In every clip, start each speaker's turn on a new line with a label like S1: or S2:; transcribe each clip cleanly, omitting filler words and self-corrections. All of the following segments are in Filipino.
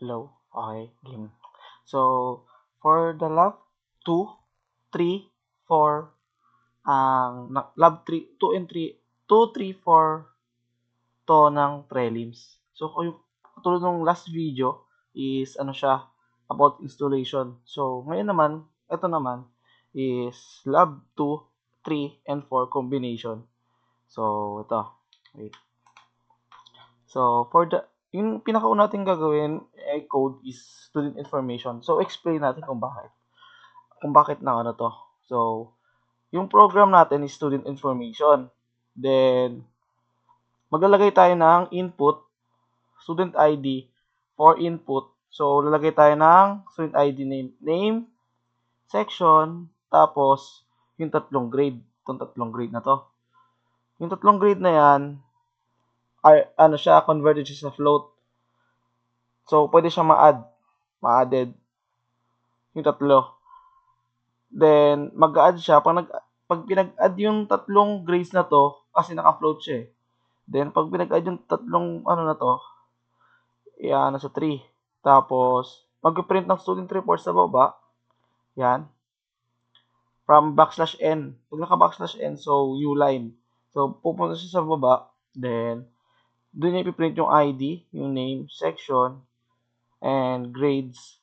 S1: Hello? Okay, game. So, for the lab 2, 3, 4, lab 3, 2 and 3, 2, 3, 4 to ng prelims. So, kung yung katulad ng last video is ano siya, about installation. So, ngayon naman, ito naman is lab 2, 3, and 4 combination. So, ito. Wait. So, for the yung pinakauna natin gagawin ay code is student information. So, explain natin kung bakit. Kung bakit na ano to. So, yung program natin is student information. Then, maglalagay tayo ng input, student ID for input. So, lalagay tayo ng student ID name, section, tapos yung tatlong grade. Itong tatlong grade na to. Yung tatlong grade na yan, ay, ano siya, converted siya sa float. So, pwede siya ma-added yung tatlo. Then, mag-add siya. Pag pinag-add yung tatlong grades na to, kasi naka-float siya eh. Then, pag pinag-add yung tatlong ano na to, yan, sa 3. Tapos, mag-print ng student report sa baba. Yan. From \n. Pag naka-\n, so, new line. So, pupunta siya sa baba. Then, doon niya ipiprint yung ID, yung name, section, and grades.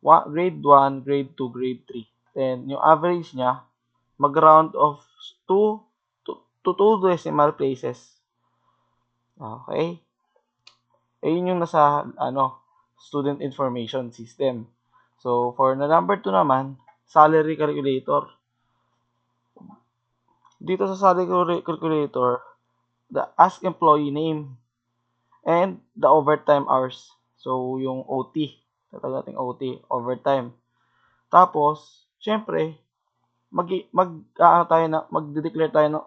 S1: Grade 1, grade 2, grade 3. Then, yung average niya, mag-round of 2 to 2 decimal places. Okay? Ayun yung nasa student information system. So, for the number 2 naman, salary calculator. Dito sa salary calculator, the ask employee name and the overtime hours. So, yung OT. Tatawag natin OT, overtime. Tapos, syempre, magde-declare tayo ng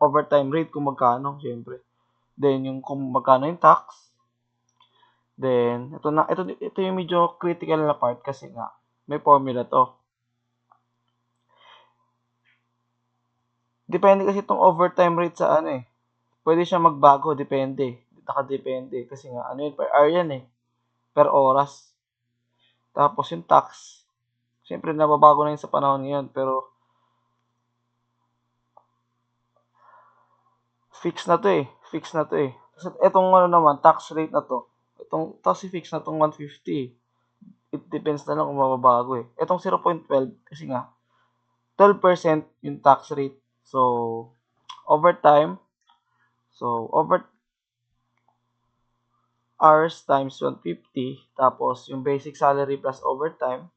S1: overtime rate kung magkano, syempre. Then, yung kung magkano yung tax. Then, ito yung medyo critical na part kasi nga, may formula to. Depende kasi itong overtime rate sa ano eh. Pwede siya magbago, depende. Nakadepende. Kasi nga, ano yun, per hour yan eh. Per oras. Tapos yung tax, syempre nababago na yun sa panahon ngayon. Pero, fix na to eh. Fix na to eh. Kasi itong ano naman, tax rate na to. Tapos fix na tong 150. It depends na lang kung mababago eh. Itong 0.12, kasi nga, 12% yung tax rate. So, overtime. So, over hours times 150. Tapos, yung basic salary plus overtime.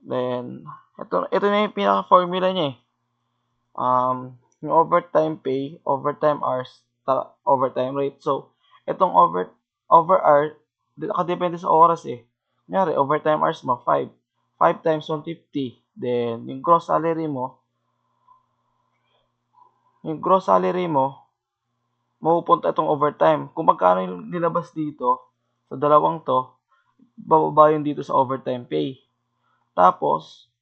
S1: Then, ito na yung pinaka-formula niya eh. Yung overtime pay, overtime hours, overtime rate. So, itong over hour, nakadepende sa oras eh. Kunyari, overtime hours mo, 5. 5 times 150. Then, yung gross salary mo, mapupunta itong overtime. Kung magkano yung nilabas dito, sa dalawang to, bababa yun dito sa overtime pay. Tapos,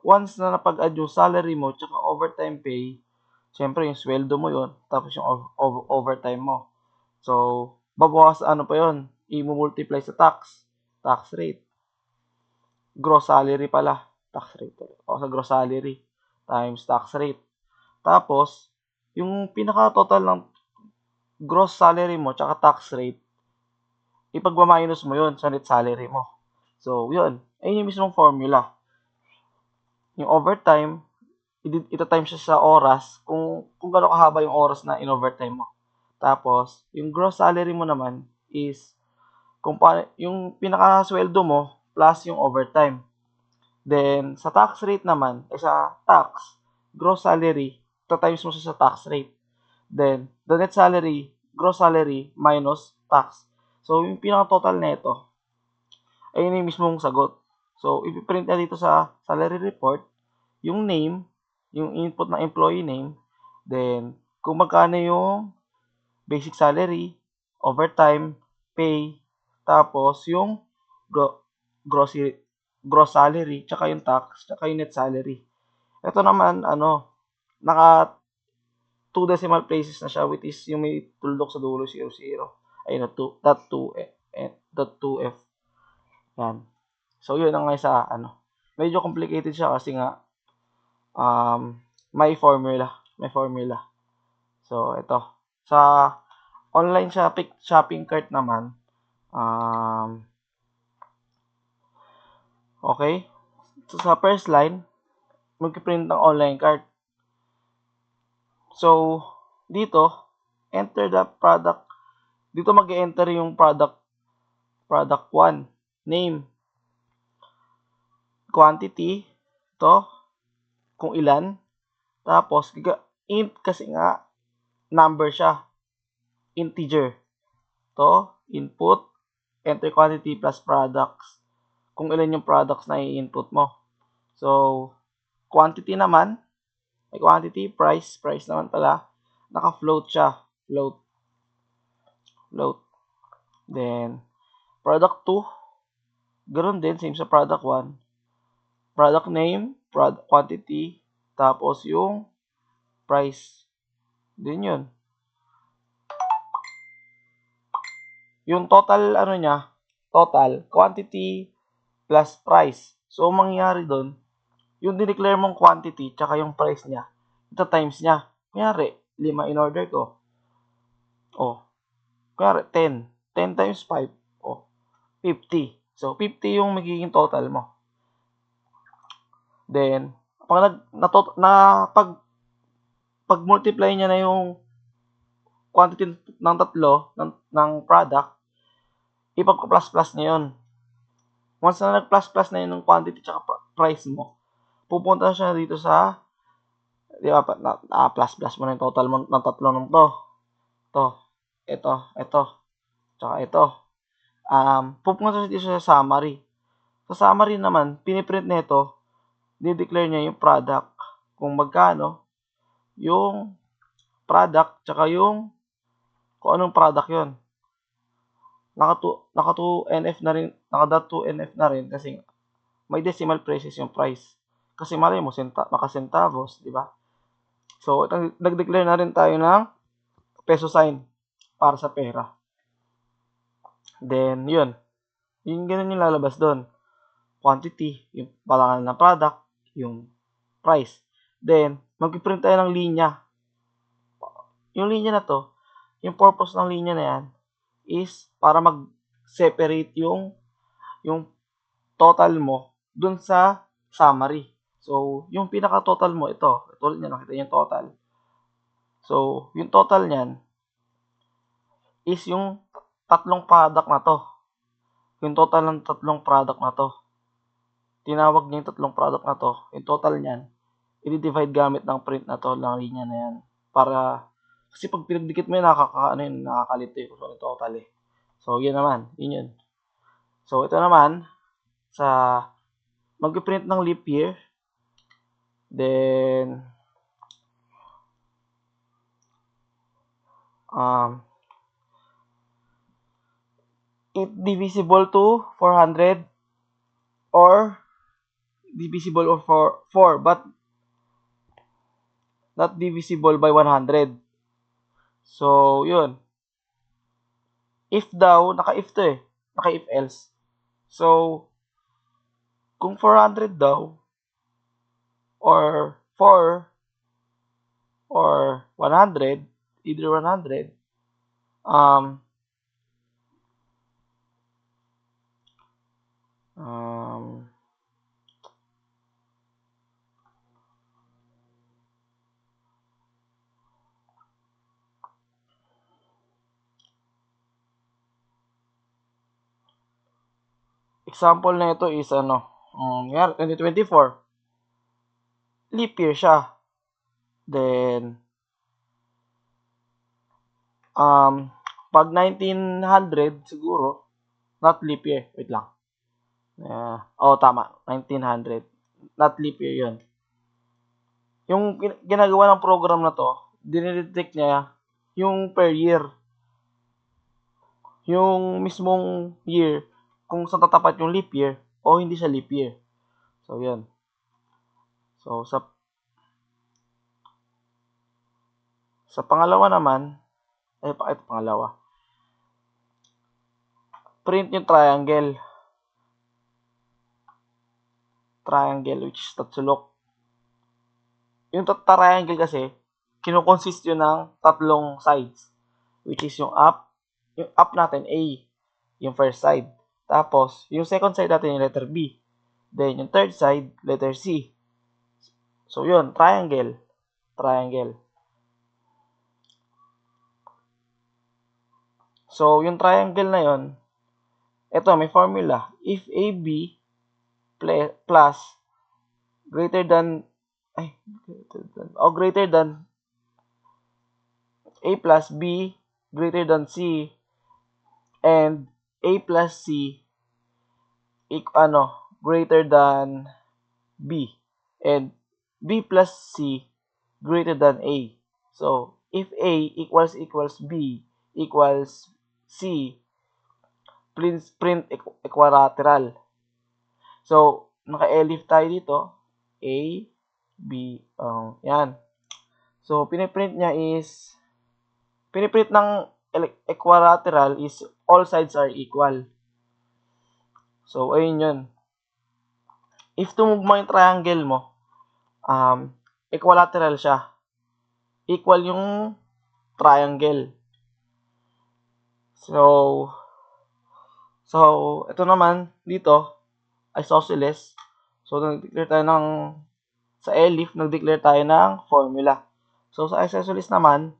S1: once na napag-add yung salary mo, tsaka overtime pay, syempre yung sweldo mo yun, tapos yung overtime mo. So, babawas ano pa yun, i-multiply sa tax rate. Gross salary pala, tax rate. O sa gross salary times tax rate. Tapos, yung pinaka-total ng gross salary mo tsaka tax rate, ipagmaminus mo yun sa net salary mo. So, yun. Ayun yung mismong formula. Yung overtime, ito-time siya sa oras kung gaano kahaba yung oras na in-overtime mo. Tapos, yung gross salary mo naman is yung pinakasweldo mo plus yung overtime. Then, sa tax rate naman, sa tax, gross salary, ito-times mo siya sa tax rate. Then, the net salary, gross salary minus tax. So, yung pinaka-total nito, ayun yung mismong sagot. So, ipiprint na dito sa salary report, yung name, yung input ng employee name, then, kung magkano yung basic salary, overtime, pay, tapos yung gross, gross salary, tsaka yung tax, tsaka yung net salary. Ito naman, naka 2 decimal places na siya, which is yung may tuldok sa dulo, 00. Ayun na, dot 2F. So, yun ang isa, medyo complicated siya kasi nga, may formula. May formula. So, ito. Sa online shopping cart naman, okay. So, sa first line, mag-print ng online cart. So, dito, enter the product. Dito mag-enter yung product 1, name, quantity, ito, kung ilan, tapos, int kasi nga, number siya, integer. Ito, input, enter quantity plus products, kung ilan yung products na i-input mo. So, quantity naman, may quantity, price naman pala, naka-float siya, float. Then, product 2, ganoon din, same sa product 1, product name, product quantity, tapos yung price. Din yun. Yung total, total, quantity plus price. So, mangyayari doon, yung dineclare mong quantity, tsaka yung price niya, ito times niya. Kunyari, 5 in order ko. Kunyari, 10. 10 times 5, 50. So, 50 yung magiging total mo. Then, pag multiply niya na yung quantity ng tatlo ng product, ipag-plus niya yun. Once na nag-plus na yun ng quantity tsaka price mo, pupunta siya dito sa, di ba, plus mo na yung total mo ng tatlo ng ito, tsaka ito. Pupunta siya dito sa summary. Sa summary naman, piniprint nito, di-declare niya yung product, kung magkano, yung product, tsaka yung kung anong product yon. Naka 2NF na rin, naka .2NF na rin kasi may decimal places yung price. Kasi malay mo, maka-centavos, di ba? So, nag-declare na rin tayo ng peso sign para sa pera. Then, yun. Yung ganun yung lalabas doon. Quantity, yung palangan ng product, yung price. Then, mag-print tayo ng linya. Yung linya na to, yung purpose ng linya na yan is para mag-separate yung total mo dun sa summary. So, yung pinaka-total mo, ito ulit niya, nakita yung total. So, yung total niyan is yung tatlong product na to. Yung total ng tatlong product na to. Tinawag niya yung tatlong product na to. Yung total niyan, i-divide gamit ng print na to, ng linya na yan. Para, kasi pag pinagdikit mo yun, nakakalito yung total eh. So, yun naman, yun. So, ito naman, mag-print ng leap year, then, it divisible to 400 or divisible of 4, but not divisible by 100. So, yun. If daw, naka-if to eh. Naka-if else. So, kung 400 daw, or 4, or 100, either 100, example na ito is 2024. Leap year siya. Then, pag 1900 siguro, not leap year. Wait lang. Tama. 1900. Not leap year yun. Yung ginagawa ng program na to, dinidetect niya yung per year. Yung mismong year, kung saan tatapat yung leap year o hindi siya leap year. So, yun. So, sa pangalawa naman, ito pangalawa. Print yung triangle. triangle, which is tatsulok. Yung triangle kasi, kinukonsist yun ng tatlong sides, which is yung up natin, A, yung first side. Tapos, yung second side natin yung letter B. Then, yung third side, letter C. So, yun, triangle. So, yung triangle na yun, ito, may formula. If AB plus greater than A plus B greater than C and A plus C greater than B and B plus C greater than A. So, if A equals B equals C, print equilateral. So, naka-elif tayo dito. A, B, yan. So, piniprint ng equilateral is all sides are equal. So, ayun yun. If tumugma yung triangle mo, equilateral siya. Equal yung triangle. So, ito naman, dito, isosceles. So, nag-declare tayo sa elif, nag-declare tayo ng formula. So, sa isosceles naman,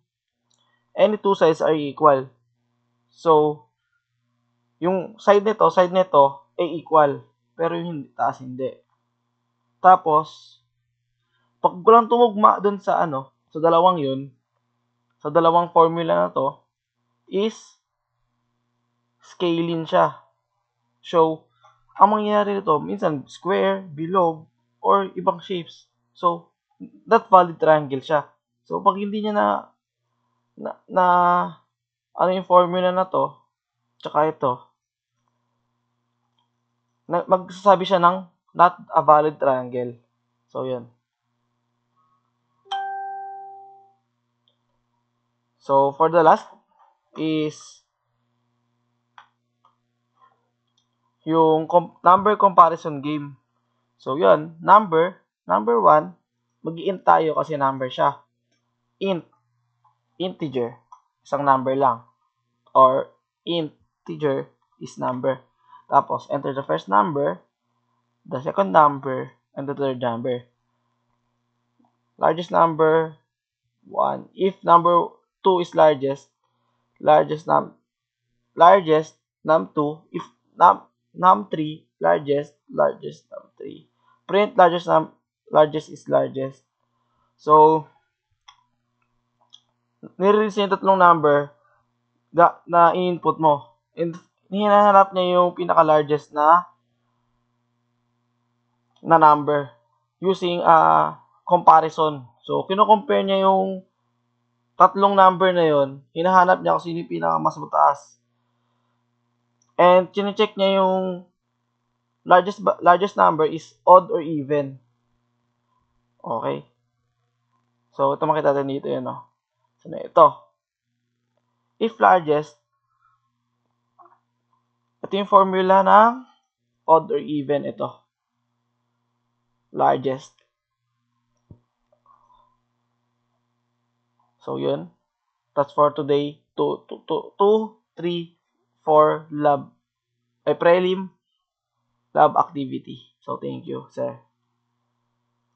S1: any two sides are equal. So, yung side nito, ay equal. Pero yung taas, hindi. Tapos, pag walang tumugma dun sa sa dalawang yun, sa dalawang formula na to, is scaling siya. So, ang mangyayari nito, minsan square, bilog, or ibang shapes. So, that valid triangle siya. So, pag hindi niya na ano yung formula na to, tsaka ito, magsasabi siya ng not a valid triangle. So, yun. So, for the last is yung number comparison game. So, yun. Number 1, mag-int tayo kasi number siya. Integer. Isang number lang. Or, integer is number. Tapos, enter the first number, the second number, and the third number. Largest number, 1. If number 2 is largest num2. If num3, largest num3. Print largest is largest. So, nire-release yung tatlong number na i-input mo. And hinahanap niya yung pinaka-largest na number using comparison. So, kino-compare niya yung tatlong number na yon, hinahanap niya kung sino yung pinaka mas mataas. And chine-check niya yung largest number is odd or even. Okay. So, ito makita natin dito yun, no? So, ito. If largest, ito yung formula ng odd or even, ito. Largest. So, yun. That's for today. 2, 3, 4 prelim lab activity. So, thank you, sir.